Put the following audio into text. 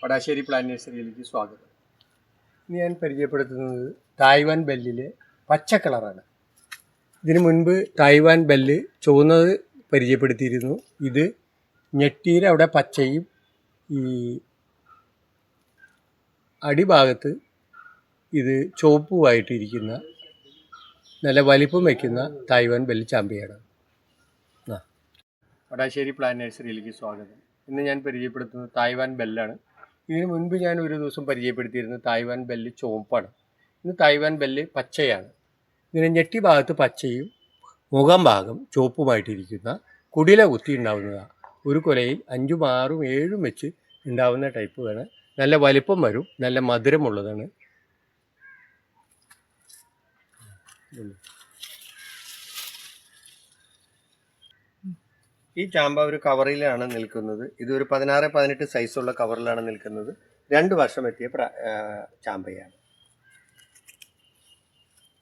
Vadassery plant നഴ്സറിയിലേക്ക് സ്വാഗതം. ഇന്ന് ഞാൻ പരിചയപ്പെടുത്തുന്നത് തായ്വാൻ ബെല്ലിലെ പച്ച കളറാണ്. ഇതിനു മുൻപ് തായ്വാൻ ബെല്ല് ചുവന്നത് പരിചയപ്പെടുത്തിയിരുന്നു. ഇത് ഞെട്ടിയിൽ അവിടെ പച്ചയും ഈ അടിഭാഗത്ത് ഇത് ചുവപ്പുമായിട്ടിരിക്കുന്ന നല്ല വലിപ്പം വയ്ക്കുന്ന തായ്വാൻ ബെല്ല് ചാമ്പിയാണ്. വടാശ്ശേരി പ്ലാന്റ് നഴ്സറിയിലേക്ക് സ്വാഗതം. ഇന്ന് ഞാൻ പരിചയപ്പെടുത്തുന്നത് തായ്വാൻ ബെല്ലാണ്. ഇതിനു മുൻപ് ഞാൻ ഒരു ദിവസം പരിചയപ്പെടുത്തിയിരുന്നത് തായ്വാൻ ബെല്ല് ചുവപ്പാണ്. ഇന്ന് തായ്വാൻ ബെല്ല് പച്ചയാണ്. ഇതിന് ഞെട്ടി ഭാഗത്ത് പച്ചയും മുഖം ഭാഗം ചുവപ്പുമായിട്ടിരിക്കുന്ന കുടില കുത്തി ഉണ്ടാവുന്നതാണ്. ഒരു കൊലയിൽ 5, 6, 7 വെച്ച് ഉണ്ടാവുന്ന ടൈപ്പാണ്. നല്ല വലിപ്പം വരും, നല്ല മധുരമുള്ളതാണ്. ഈ ചാമ്പ ഒരു കവറിലാണ് നിൽക്കുന്നത്. ഇതൊരു 16-18 സൈസുള്ള കവറിലാണ് നിൽക്കുന്നത്. 2 വർഷം എത്തിയ ചാമ്പയാണ്.